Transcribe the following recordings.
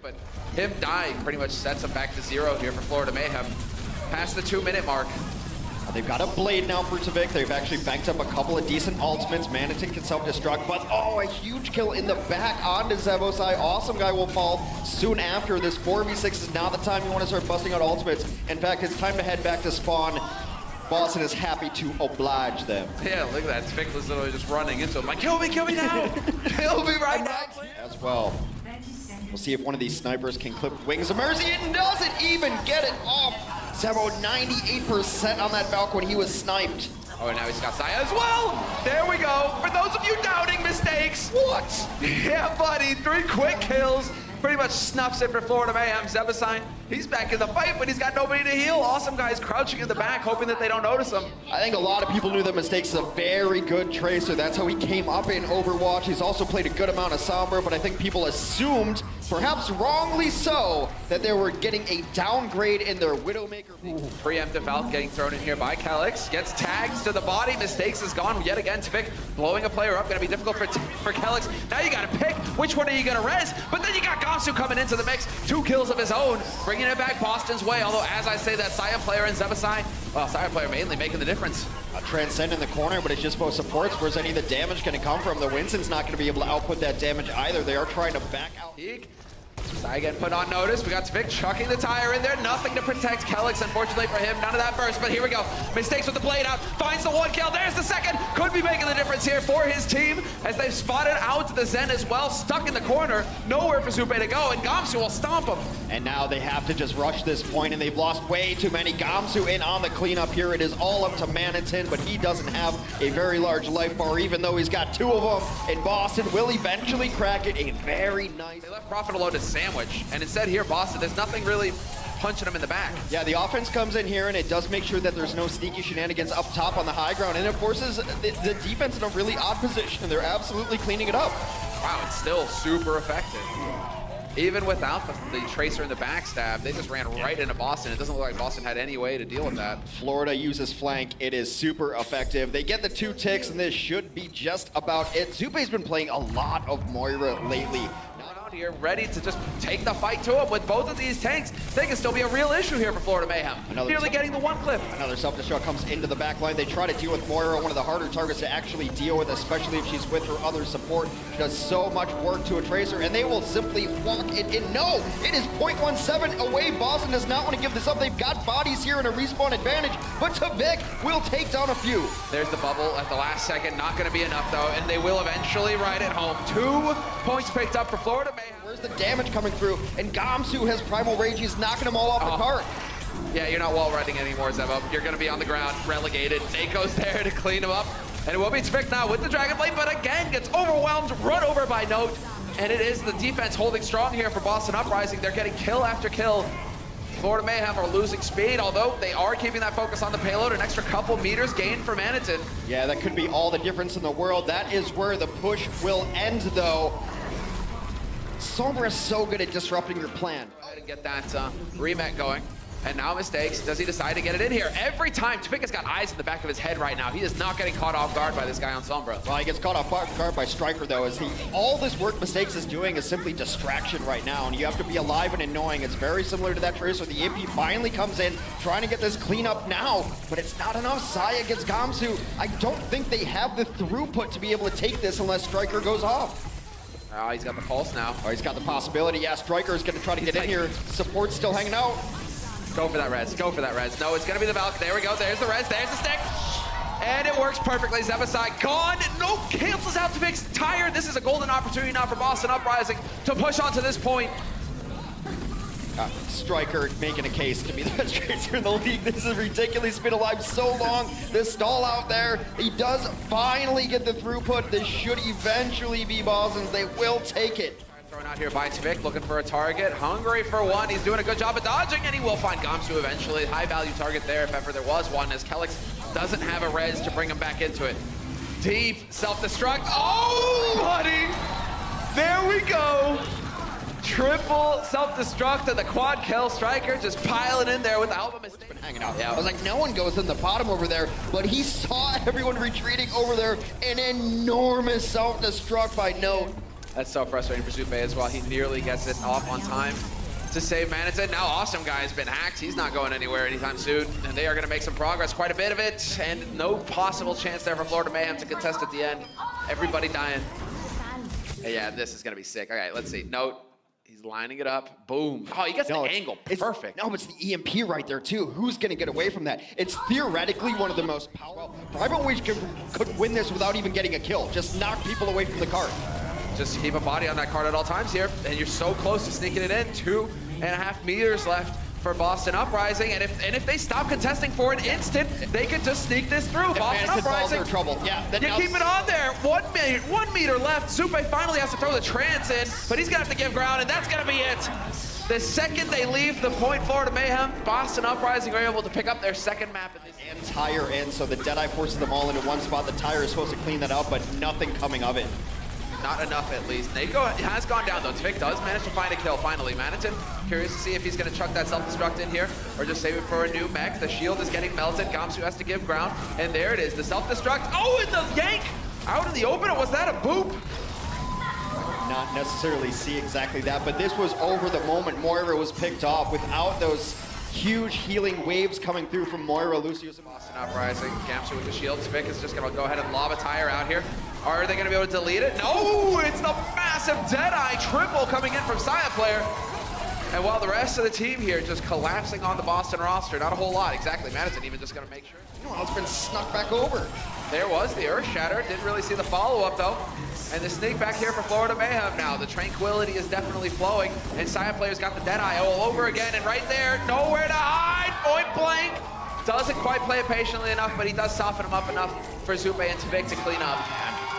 but him dying pretty much sets him back to 0 here for Florida Mayhem. Past the 2-minute mark. They've got a blade now for Tavik. They've actually banked up a couple of decent ultimates. Manitin can self-destruct, but oh, a huge kill in the back onto Zebosai. Awesome guy will fall soon after. This 4v6 is now the time you want to start busting out ultimates. In fact, it's time to head back to spawn. Boston is happy to oblige them. Yeah, look at that. Tavik was literally just running into him like, kill me now! Kill me right now! As well. We'll see if one of these snipers can clip Wings of Mercy. It doesn't even get it off. Zebo 98% on that Valk when he was sniped. Oh, and now he's got Saya as well. There we go. For those of you doubting mistakes. What? Yeah, buddy. 3 quick kills. Pretty much snuffs it for Florida Mayhem. Zebosai, he's back in the fight, but he's got nobody to heal. Awesome guys crouching in the back, hoping that they don't notice him. I think a lot of people knew the mistakes is a very good tracer. That's how he came up in Overwatch. He's also played a good amount of Sombra, but I think people assumed, perhaps wrongly so, that they were getting a downgrade in their Widowmaker. Preemptive Valk getting thrown in here by Kelix. Gets tags to the body. Mistakes is gone yet again. Tavik blowing a player up. Gonna be difficult for Kelix. Now you gotta pick which one are you gonna res, but then you got Gamsu coming into the mix. 2 kills of his own, bringing it back Boston's way. Although, as I say, that Saya player and Zebosai, well, Saya player mainly making the difference. Transcend in the corner, but it's just both supports. Where's any of the damage going to come from? The Winston's not going to be able to output that damage either. They are trying to back out. Saya getting put on notice. We got Tavik chucking the tire in there. Nothing to protect Kelix, unfortunately for him. None of that burst, but here we go. Mistakes with the blade out. Finds the 1 kill. There's the 2nd. Could be making the difference here for his team as they've spotted out the Zen as well. Stuck in the corner. Nowhere for Zupe to go, and Gamsu will stomp him. And now they have to just rush this point, and they've lost way too many. Gamsu in on the cleanup here. It is all up to Manitin, but he doesn't have a very large life bar, even though he's got 2 of them. And Boston will eventually crack it. A very nice... They left Prophet alone to sandwich, and instead here, Boston, there's nothing really punching him in the back. Yeah, the offense comes in here, and it does make sure that there's no sneaky shenanigans up top on the high ground, and it forces the defense in a really odd position. They're absolutely cleaning it up. Wow, it's still super effective. Even without the tracer and the backstab, they just ran right into Boston. It doesn't look like Boston had any way to deal with that. Florida uses flank. It is super effective. They get the 2 ticks, and this should be just about it. Zupe's been playing a lot of Moira lately. Here, ready to just take the fight to him with both of these tanks. They can still be a real issue here for Florida Mayhem. Nearly getting the 1 clip. Another self-destruct comes into the back line. They try to deal with Moira, one of the harder targets to actually deal with, especially if she's with her other support. She does so much work to a tracer, and they will simply walk it in. No, it is 0.17 away. Boston does not want to give this up. They've got bodies here and a respawn advantage, but Tavik will take down a few. There's the bubble at the last second. Not going to be enough, though, and they will eventually ride it home. 2 points picked up for Florida Mayhem. Where's the damage coming through? And Gamsu has Primal Rage. He's knocking them all off the cart. Yeah, you're not wall riding anymore, Zebo. You're going to be on the ground, relegated. Nako's there to clean him up. And it will be Tavik now with the Dragon Blade, but again gets overwhelmed, run over by Note. And it is the defense holding strong here for Boston Uprising. They're getting kill after kill. Florida Mayhem are losing speed, although they are keeping that focus on the payload. An extra couple meters gained for Manitin. Yeah, that could be all the difference in the world. That is where the push will end, though. Sombra is so good at disrupting your plan. Go ahead and get that remet going. And now mistakes. Does he decide to get it in here? Every time, Tavik has got eyes in the back of his head right now. He is not getting caught off guard by this guy on Sombra. Well, he gets caught off guard by Striker, though, as all this work Mistakes is doing is simply distraction right now, and you have to be alive and annoying. It's very similar to that tracer. The MP finally comes in, trying to get this cleanup now, but it's not enough. Saya gets Gamsu. I don't think they have the throughput to be able to take this unless Striker goes off. Oh, he's got the pulse now. Oh, he's got the possibility. Yeah, Striker is going to try to get in here. Support's still hanging out. Go for that res. Go for that res. No, it's going to be the Valk. There we go. There's the res. There's the stick. And it works perfectly. Zebosai gone. No, cancels out Tavik's tire. This is a golden opportunity now for Boston Uprising to push on to this point. Striker making a case to be the best tracer in the league. This is ridiculous. He's been alive so long. The stall out there. He does finally get the throughput. This should eventually be Boston's. They will take it. Thrown out here by Tavik, looking for a target. Hungry for one. He's doing a good job of dodging, and he will find Gamsu eventually. High value target there if ever there was one, as Kelix doesn't have a res to bring him back into it. Deep self-destruct. Oh, buddy! There we go. Triple self-destruct and the quad kill. Striker just piling in there with the album. Been hanging out. Yeah, I was like, no one goes in the bottom over there, but he saw everyone retreating over there. An enormous self-destruct by Note. That's so frustrating for Zupe as well. He nearly gets it off on time to save Manitin. Now Awesome Guy has been hacked. He's not going anywhere anytime soon. And they are going to make some progress, quite a bit of it. And no possible chance there for Florida Mayhem to contest at the end. Everybody dying. Hey, yeah, this is going to be sick. All right, let's see. Note. He's lining it up. Boom. Oh, he gets the angle. Perfect. No, but it's the EMP right there, too. Who's going to get away from that? It's theoretically one of the most powerful. Private Wage could win this without even getting a kill. Just knock people away from the cart. Just keep a body on that card at all times here. And you're so close to sneaking it in. 2.5 meters left for Boston Uprising. And if they stop contesting for an instant, they could just sneak this through. Boston Uprising. Trouble. Yeah, you keep it on there. 1 meter left. Zupe finally has to throw the trance in, but he's gonna have to give ground, and that's gonna be it. The second they leave the point, Florida Mayhem, Boston Uprising are able to pick up their second map in this. And Tire in, so the Deadeye forces them all into one spot. The Tire is supposed to clean that up, but nothing coming of it. Not enough, at least. Naiko has gone down, though. Tvik does manage to find a kill, finally. Manitin, curious to see if he's going to chuck that self-destruct in here or just save it for a new mech. The shield is getting melted. Gamsu has to give ground, and there it is. The self-destruct. Oh, it's a yank! Out in the open, or was that a boop? Not necessarily see exactly that, but this was over the moment Moira was picked off without those huge healing waves coming through from Moira. Lucius and Boston Uprising. Gamsu with the shield. Tvik is just going to go ahead and lob a Tire out here. Are they going to be able to delete it? No, it's the massive Deadeye triple coming in from Saebyeolbe. And while the rest of the team here just collapsing on the Boston roster, not a whole lot, exactly. Madison even just going to make sure. Well, it's been snuck back over. There was the Earth Shatter. Didn't really see the follow-up, though. And the sneak back here for Florida Mayhem now. The tranquility is definitely flowing. And Saebyeolbe's got the Deadeye all over again. And right there, nowhere to hide. Point blank. Doesn't quite play it patiently enough, but he does soften him up enough for Zupe and Tvik to clean up.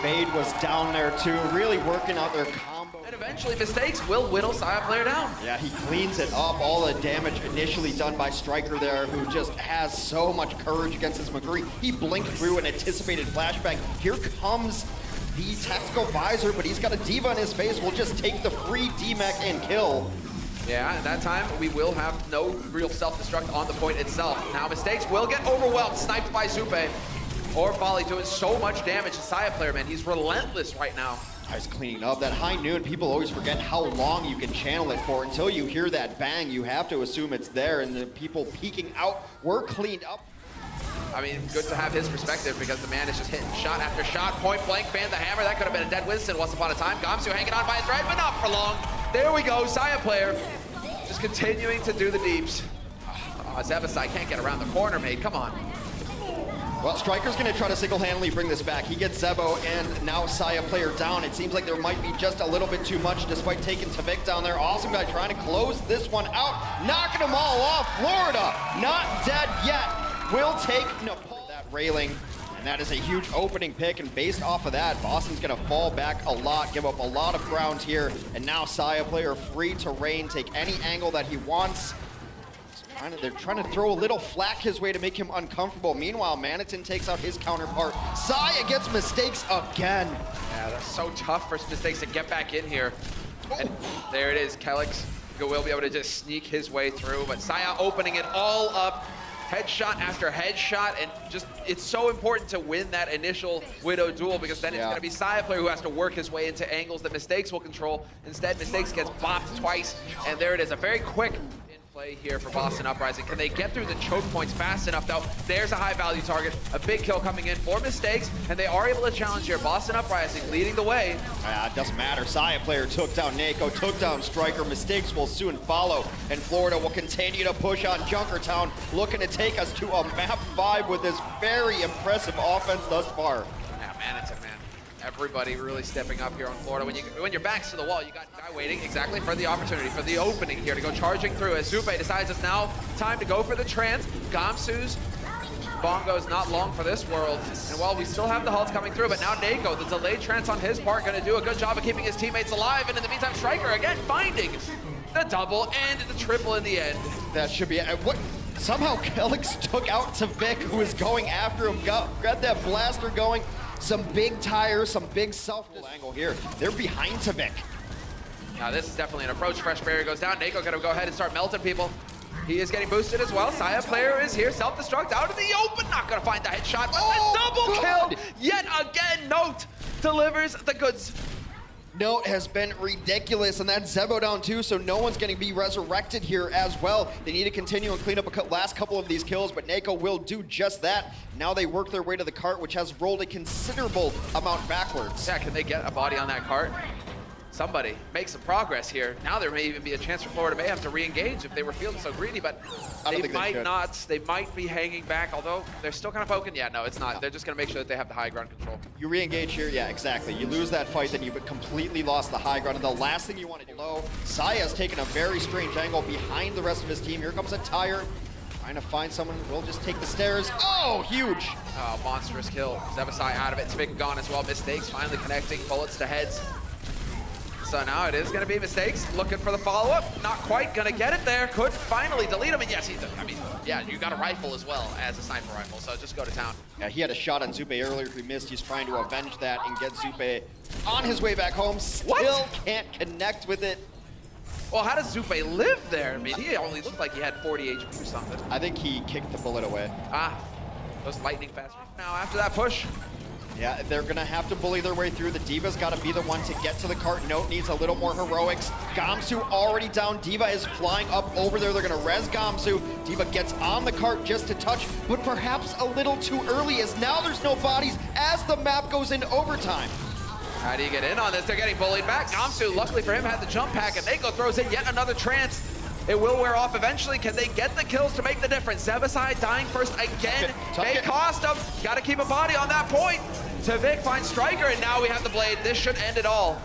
Fade was down there too, really working out their combo. And eventually Mistakes will whittle Saebyeolbe down. Yeah, he cleans it up. All the damage initially done by Striker there, who just has so much courage against his McCree. He blinked through an anticipated flashbang. Here comes the tactical visor, but he's got a diva in his face. We'll just take the free DMAC and kill. Yeah, at that time, we will have no real self-destruct on the point itself. Now, Mistakes will get overwhelmed, sniped by Zupe. Or Volley doing so much damage to Saebyeolbe, man. He's relentless right now. He's cleaning up. That high noon, people always forget how long you can channel it for. Until you hear that bang, you have to assume it's there, and the people peeking out were cleaned up. I mean, good to have his perspective because the man is just hitting shot after shot, point blank, fan the hammer. That could have been a dead Winston once upon a time. Gamsu hanging on by a thread, but not for long. There we go, Saebyeolbe just continuing to do the deeps. Oh, Zebasai can't get around the corner, mate. Come on. Well, Striker's going to try to single-handedly bring this back. He gets Zebo and now Saebyeolbe down. It seems like there might be just a little bit too much despite taking Tvik down there. Awesome Guy trying to close this one out, knocking them all off. Florida not dead yet. Will take that railing, and that is a huge opening pick, and based off of that, Boston's going to fall back a lot, give up a lot of ground here, and now Saebyeolbe free to reign, take any angle that he wants. They're trying to throw a little flack his way to make him uncomfortable. Meanwhile, Manitin takes out his counterpart. Saya gets Mistakes again. Yeah, that's so tough for Mistakes to get back in here. And there it is. Kelix will be able to just sneak his way through, but Saya opening it all up. Headshot after headshot, and just it's so important to win that initial Widow duel because then it's going to be Saebyeolbe who has to work his way into angles that Mistakes will control. Instead, Mistakes gets bopped twice, and there it is. A very quick play here for Boston Uprising. Can they get through the choke points fast enough, though? There's a high-value target, a big kill coming in for Mistakes, and they are able to challenge here. Boston Uprising leading the way. It doesn't matter. Saebyeolbe took down Naiko, took down Striker. Mistakes will soon follow, and Florida will continue to push on Junkertown, looking to take us to a map 5 with this very impressive offense thus far. Yeah, man, it's a man. Everybody really stepping up here on Florida. When your back's to the wall, you got a guy waiting exactly for the opportunity, for the opening here to go charging through as Zupe decides it's now time to go for the trance. Gamsu's bongo's not long for this world. And while we still have the halts coming through, but now Naiko, the delayed trance on his part, going to do a good job of keeping his teammates alive. And in the meantime, Striker again finding the double and the triple in the end. That should be it. What? Somehow Kelix took out Tvik, who was going after him, got that blaster going. Some big tires, some big self-angle here. They're behind Tvik. Now this is definitely an approach. Fresh barrier goes down. Naiko gonna go ahead and start melting people. He is getting boosted as well. Saebyeolbe is here, self-destruct out in the open. Not gonna find the headshot, but the double kill yet again. Note delivers the goods. Note has been ridiculous, and that's Zebo down too, so no one's going to be resurrected here as well. They need to continue and clean up a last couple of these kills, but NYXL will do just that. Now they work their way to the cart, which has rolled a considerable amount backwards. Yeah, can they get a body on that cart? Somebody make some progress here. Now there may even be a chance for Florida Mayhem to re-engage if they were feeling so greedy, but they might not. They might be hanging back, although they're still kind of poking. Yeah, no, it's not. They're just going to make sure that they have the high ground control. You re-engage here, yeah, exactly. You lose that fight, then you've completely lost the high ground, and the last thing you want to do. Low, Saya's taken a very strange angle behind the rest of his team. Here comes a tire. Trying to find someone who will just take the stairs. Oh, huge! Oh, monstrous kill. Zebasai out of it. Tvik gone as well. Mistakes finally connecting. Bullets to heads. So now it is going to be Mistakes looking for the follow-up. Not quite going to get it there. Could finally delete him. And yes, I mean, yeah, you got a rifle as well as a sniper rifle. So just go to town. Yeah, he had a shot on Zupe earlier. He missed. He's trying to avenge that and get Zupe on his way back home. Still can't connect with it. Well, how does Zupe live there? I mean, he only looked like he had 40 HP or something. I think he kicked the bullet away. Ah, those lightning fast. Now after that push. Yeah, they're gonna have to bully their way through. The Diva's gotta be the one to get to the cart. Note needs a little more heroics. Gamsu already down. Diva is flying up over there. They're gonna res Gamsu. Diva gets on the cart just to touch, but perhaps a little too early as now there's no bodies as the map goes into overtime. How do you get in on this? They're getting bullied back. Gamsu, luckily for him, had the jump pack, and NYXL throws in yet another trance. It will wear off eventually. Can they get the kills to make the difference? Zebasai dying first again. May cost him. Got to keep a body on that point. Tvik finds Striker, and now we have the blade. This should end it all.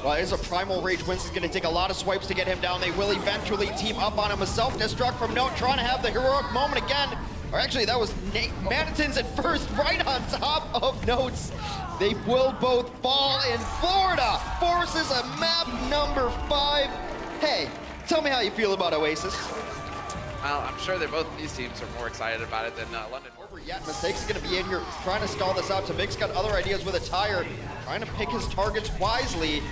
Well, it's a Primal Rage. Winston's going to take a lot of swipes to get him down. They will eventually team up on him. A self-destruct from Note, trying to have the heroic moment again. Or actually, that was Manitons at first, right on top of Notes. They will both fall, in Florida forces a map number 5. Hey, tell me how you feel about Oasis. Well, I'm sure that both of these teams are more excited about it than London. Yet Mistakes is going to be in here trying to stall this out. Tvik's got other ideas with a tire, trying to pick his targets wisely.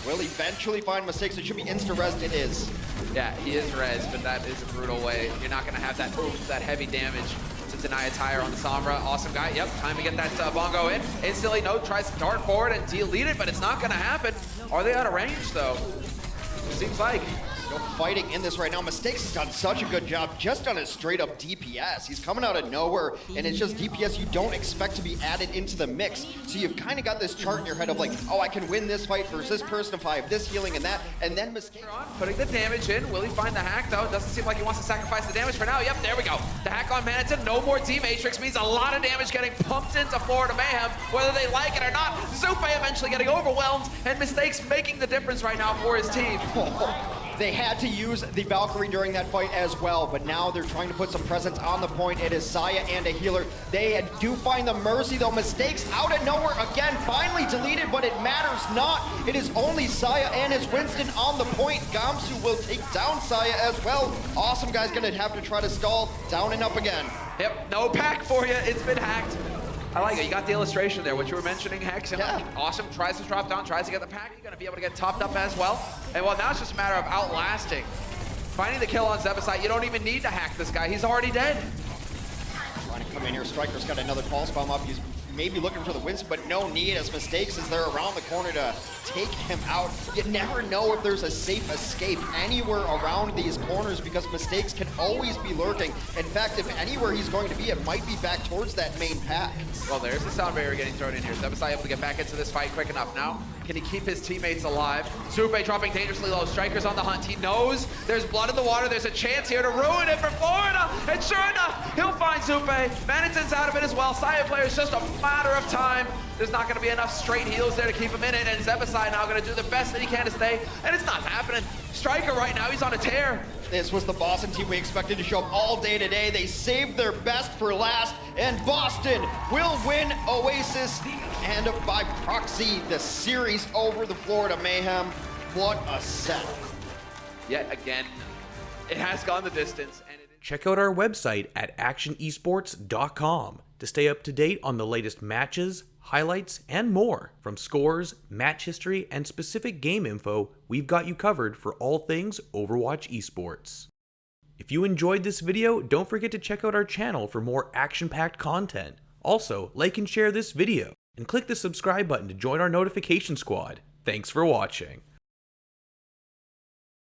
Will eventually find Mistakes. It should be insta-res. It is. Yeah, he is res, but that is a brutal way. You're not going to have that that heavy damage to deny a tire on the Sombra. Awesome guy. Yep, time to get that bongo in. Instantly, Note tries to dart forward and delete it, but it's not going to happen. Are they out of range, though? Seems like. No fighting in this right now. Mistakes has done such a good job just on his straight up DPS. He's coming out of nowhere, and it's just DPS you don't expect to be added into the mix. So you've kind of got this chart in your head of like, oh, I can win this fight versus this person if I have this healing and that, and then Mistakes. Putting the damage in. Will he find the hack, though? It doesn't seem like he wants to sacrifice the damage for now. Yep, there we go. The hack on Maniton. No more D-Matrix means a lot of damage getting pumped into Florida Mayhem, whether they like it or not. Zupe eventually getting overwhelmed, and Mistakes making the difference right now for his team. They had to use the Valkyrie during that fight as well, but now they're trying to put some presence on the point. It is Saya and a healer. They do find the Mercy, though. Mistakes out of nowhere again, finally deleted, but it matters not. It is only Saya and his Winston on the point. Gamsu will take down Saya as well. Awesome guy's gonna have to try to stall. Down and up again. Yep, no pack for you. It's been hacked. I like it. You got the illustration there, what you were mentioning, Hex. Yeah. Awesome. Tries to drop down, tries to get the pack. You're going to be able to get topped up as well. And well, now it's just a matter of outlasting. Finding the kill on Zebasai. You don't even need to hack this guy. He's already dead. Trying to come in here. Striker's got another pulse bomb up. He's maybe looking for the wins, but no need as Mistakes is there around the corner to take him out. You never know if there's a safe escape anywhere around these corners because Mistakes can always be lurking. In fact, if anywhere he's going to be, it might be back towards that main pack. Well, there's the sound barrier getting thrown in here. Zebasai able to get back into this fight quick enough now. Can he keep his teammates alive? Zupe dropping dangerously low. Striker's on the hunt. He knows there's blood in the water. There's a chance here to ruin it for Florida. And sure enough, he'll find Zupe. Maniton's out of it as well. Saebyeolbe is just a matter of time. There's not going to be enough straight heals there to keep him in it. And Zebasai now going to do the best that he can to stay. And it's not happening. Striker right now, he's on a tear. This was the Boston team we expected to show up all day today. They saved their best for last, and Boston will win Oasis, and by proxy, the series over the Florida Mayhem. What a set. Yet again, it has gone the distance. And check out our website at actionesports.com to stay up to date on the latest matches, highlights, and more. From scores, match history, and specific game info, we've got you covered for all things Overwatch esports. If you enjoyed this video, don't forget to check out our channel for more action-packed content. Also, like and share this video, and click the subscribe button to join our notification squad. Thanks for watching.